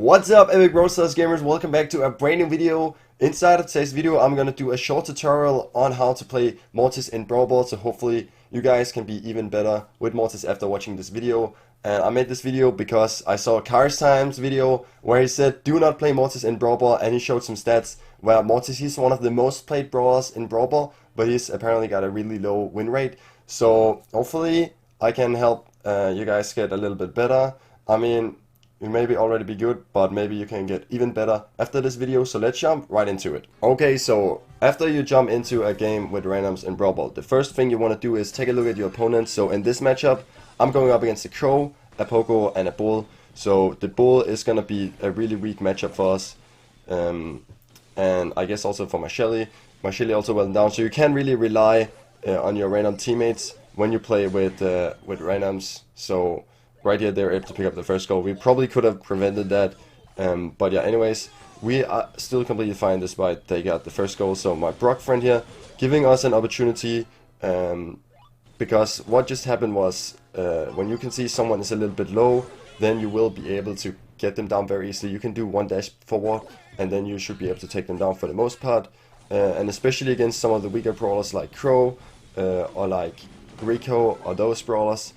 What's up, epic Brawl Stars gamers? Welcome back to a brand new video. Inside of today's video, I'm gonna do a short tutorial on how to play Mortis in Brawl Ball, so hopefully you guys can be even better with Mortis after watching this video. And I made this video because I saw Cars Time's video where he said do not play Mortis in Brawl Ball, and he showed some stats where Mortis, he's one of the most played brawlers in Brawl Ball, but he's apparently got a really low win rate. So hopefully I can help you guys get a little bit better. I mean, you maybe already be good, but maybe you can get even better after this video, so let's jump right into it. Okay, so after you jump into a game with randoms in Brawl Ball, the first thing you want to do is take a look at your opponents. So in this matchup, I'm going up against a Crow, a Poco, and a Bull. So the Bull is going to be a really weak matchup for us, and I guess also for my Shelly. My Shelly also well down, so you can't really rely on your random teammates when you play with randoms. So right here, they're able to pick up the first goal. We probably could have prevented that, but yeah, anyways, we are still completely fine despite they got the first goal. So my Brock friend here giving us an opportunity, because what just happened was when you can see someone is a little bit low, then you will be able to get them down very easily. You can do one dash forward, and then you should be able to take them down for the most part, and especially against some of the weaker brawlers like Crow or like Rico or those brawlers.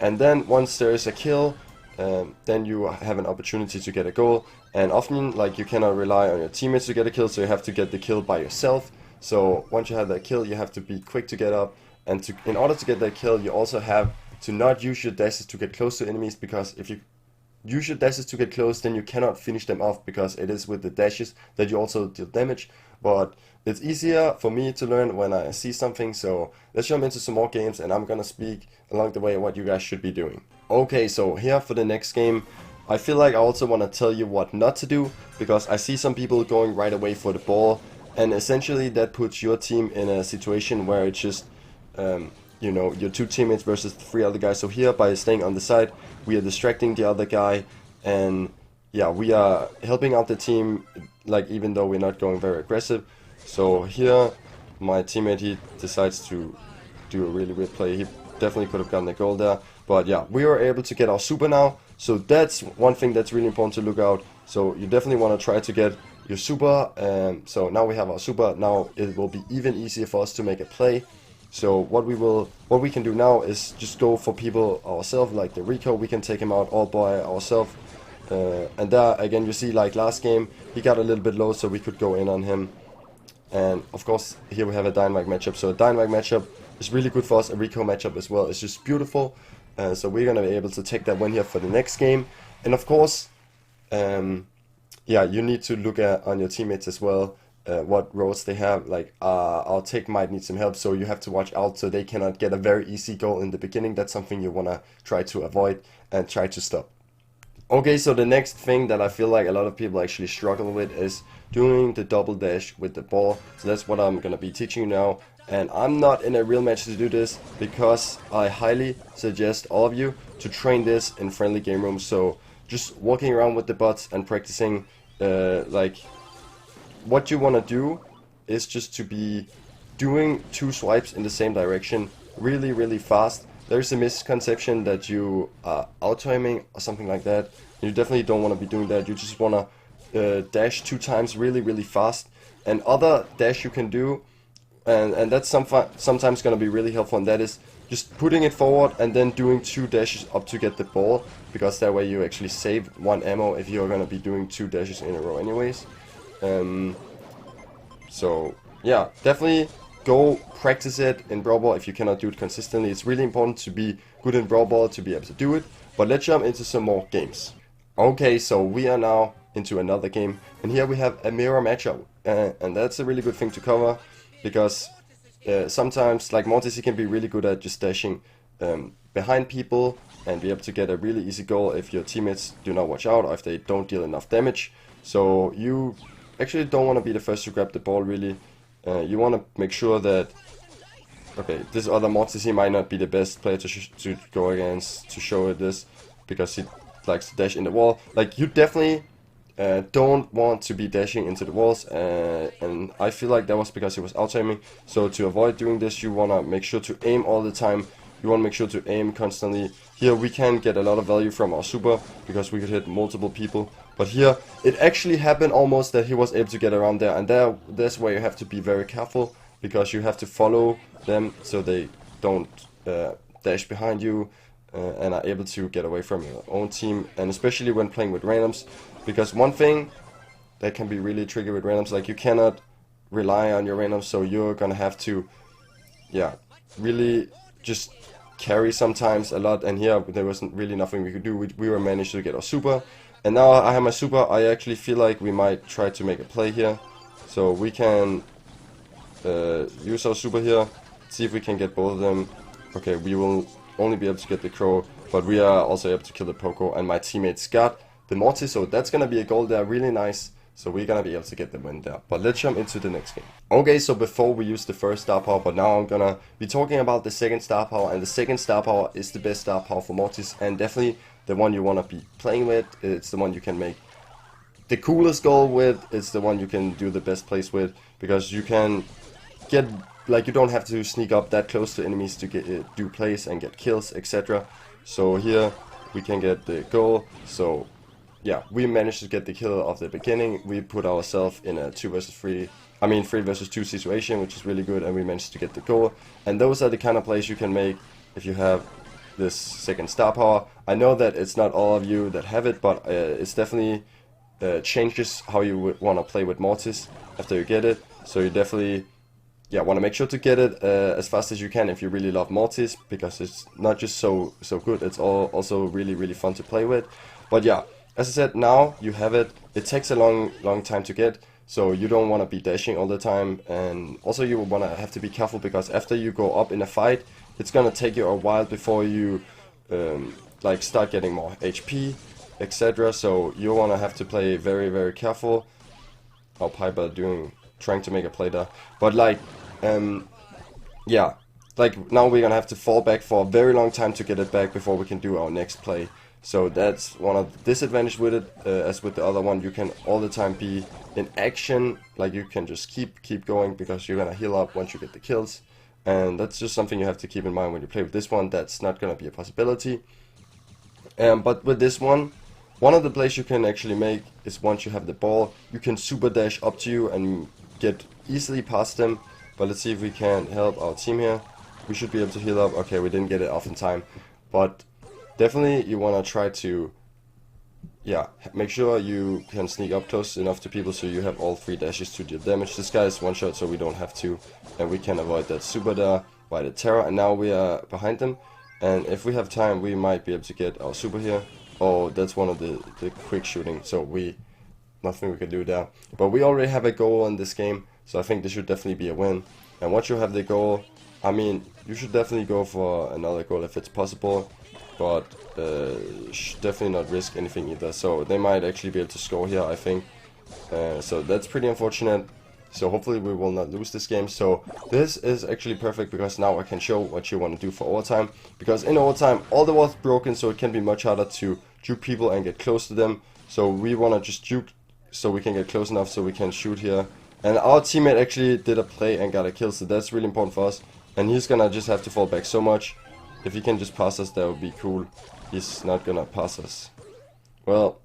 And then once there is a kill, then you have an opportunity to get a goal. And often, like, you cannot rely on your teammates to get a kill, so you have to get the kill by yourself. So once you have that kill, you have to be quick to get up. And in order to get that kill, you also have to not use your dashes to get close to enemies, because if you use your dashes to get close, then you cannot finish them off, because it is with the dashes that you also deal damage. But it's easier for me to learn when I see something, so let's jump into some more games, and I'm gonna speak along the way what you guys should be doing. Okay, so here for the next game, I feel like I also want to tell you what not to do, because I see some people going right away for the ball, and essentially that puts your team in a situation where it's just you know, your two teammates versus the three other guys. So here, by staying on the side, we are distracting the other guy, and yeah, we are helping out the team, like, even though we're not going very aggressive. So here, my teammate, he decides to do a really weird play. He definitely could have gotten a goal there, but yeah, we are able to get our super now. So that's one thing that's really important to look out. So you definitely want to try to get your super. So now we have our super. Now it will be even easier for us to make a play. So what we can do now is just go for people ourselves, like the Rico. We can take him out all by ourselves. And there again, you see, like last game, he got a little bit low, so we could go in on him. And of course, here we have a Dynamite matchup. So a Dynamite matchup is really good for us. A Rico matchup as well. It's just beautiful. So we're gonna be able to take that win here for the next game. And of course, yeah, you need to look on your teammates as well. What roles they have. Like our tick might need some help, so you have to watch out so they cannot get a very easy goal in the beginning. That's something you wanna try to avoid and try to stop. Okay, so the next thing that I feel like a lot of people actually struggle with is doing the double dash with the ball. So that's what I'm gonna be teaching you now. And I'm not in a real match to do this, because I highly suggest all of you to train this in friendly game rooms. So just walking around with the bots and practicing, like, what you want to do is just to be doing 2 swipes in the same direction really, really fast. There's a misconception that you are auto-aiming or something like that. You definitely don't want to be doing that. You just want to dash 2 times really, really fast. And other dash you can do, and that's sometimes going to be really helpful, and that is just putting it forward and then doing 2 dashes up to get the ball, because that way you actually save 1 ammo if you're going to be doing 2 dashes in a row anyways. So yeah, definitely go practice it in Brawl Ball if you cannot do it consistently. It's really important to be good in Brawl Ball to be able to do it. But let's jump into some more games. Okay, so we are now into another game, and here we have a mirror matchup, and that's a really good thing to cover, because sometimes, like Mortis, he can be really good at just dashing behind people and be able to get a really easy goal if your teammates do not watch out or if they don't deal enough damage. So you actually don't want to be the first to grab the ball, really. You want to make sure that, okay, this other Mortis, he might not be the best player to go against to show it this, because he likes to dash in the wall. Like, you definitely don't want to be dashing into the walls, and I feel like that was because he was out-aiming. So to avoid doing this, you want to make sure to aim all the time. You want to make sure to aim constantly. here we can get a lot of value from our super because we could hit multiple people. But here it actually happened almost that he was able to get around there, and that's where you have to be very careful, because you have to follow them so they don't dash behind you and are able to get away from your own team, and especially when playing with randoms, because one thing that can be really tricky with randoms, like you cannot rely on your randoms, so you're gonna have to really just carry sometimes a lot, and here there wasn't really nothing we could do. We were managed to get our super, and now I have my super. I actually feel like we might try to make a play here, so we can use our super here, see if we can get both of them. Okay, we will only be able to get the crow, but we are also able to kill the Poco, and my teammates got the Mortis, so that's gonna be a goal there, really nice. So we're gonna be able to get the win there. But let's jump into the next game. Okay, so before we use the first star power, but now I'm gonna be talking about the second star power, and the second star power is the best star power for Mortis, and definitely the one you wanna be playing with. It's the one you can make the coolest goal with. It's the one you can do the best plays with, because you can get, like, you don't have to sneak up that close to enemies to get do plays and get kills, etc. So here we can get the goal. So yeah, we managed to get the kill of the beginning. We put ourselves in a 3 versus 2 situation, which is really good, and we managed to get the goal. And those are the kind of plays you can make if you have this second star power. I know that it's not all of you that have it, but it's definitely changes how you would want to play with Mortis after you get it. So you definitely want to make sure to get it as fast as you can if you really love Mortis, because it's not just so good, it's also really fun to play with. But yeah, as I said, now you have it. It takes a long time to get, so you don't want to be dashing all the time, and also you want to have to be careful, because after you go up in a fight, it's gonna take you a while before you like start getting more HP, etc. So you want to have to play very careful. Oh, Piper trying to make a play there, but like like now we're gonna have to fall back for a very long time to get it back before we can do our next play. So that's one of the disadvantages with it. As with the other one, you can all the time be in action, like you can just keep going, because you're gonna heal up once you get the kills, and that's just something you have to keep in mind when you play with this one. That's not gonna be a possibility. But with this one of the plays you can actually make is, once you have the ball, you can super dash up to you and get easily past them. But let's see if we can help our team here. We should be able to heal up. Okay, we didn't get it off in time, but definitely you want to try to make sure you can sneak up close enough to people so you have all 3 dashes to deal damage. This guy is one shot, so we don't have to, and we can avoid that super there by the terror. And now we are behind them, and if we have time we might be able to get our super here. Oh, that's one of the quick shooting, so nothing we can do there. But we already have a goal in this game, so I think this should definitely be a win. And once you have the goal, I mean, you should definitely go for another goal if it's possible, but definitely not risk anything either. So they might actually be able to score here, I think. So that's pretty unfortunate. So hopefully we will not lose this game. So this is actually perfect, because now I can show what you want to do for overtime. Because in overtime all the walls broken, so it can be much harder to juke people and get close to them. So we want to just juke so we can get close enough so we can shoot here. And our teammate actually did a play and got a kill, so that's really important for us. And he's gonna just have to fall back so much. If he can just pass us, that would be cool. He's not gonna pass us. Well,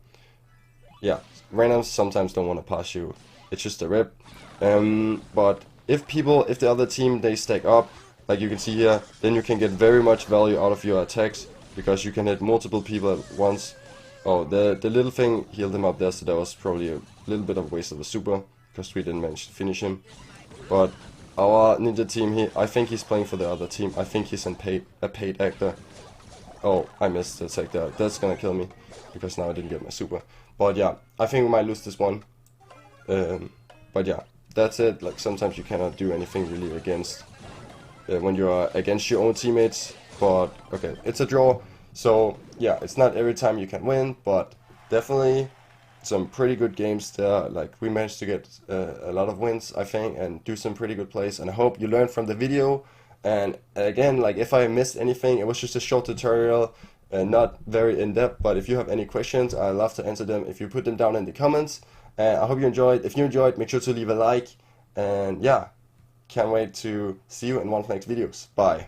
yeah, randoms sometimes don't want to pass you. It's just a rip. But if the other team, they stack up, like you can see here, then you can get very much value out of your attacks, because you can hit multiple people at once. Oh, the little thing healed him up there, so that was probably a little bit of a waste of a super, because we didn't manage to finish him. But our ninja team, I think he's playing for the other team. I think he's a paid actor. Oh, I missed the attack there. That's gonna kill me, because now I didn't get my super. But yeah, I think we might lose this one. But yeah, that's it. Like, sometimes you cannot do anything really against when you are against your own teammates. But okay, it's a draw. So yeah, it's not every time you can win, but definitely some pretty good games there. Like, we managed to get a lot of wins, I think, and do some pretty good plays. And I hope you learned from the video. And again, like, if I missed anything, it was just a short tutorial and not very in-depth. But if you have any questions, I'd love to answer them if you put them down in the comments. And I hope you enjoyed. If you enjoyed, make sure to leave a like. And yeah, can't wait to see you in one of the next videos. Bye.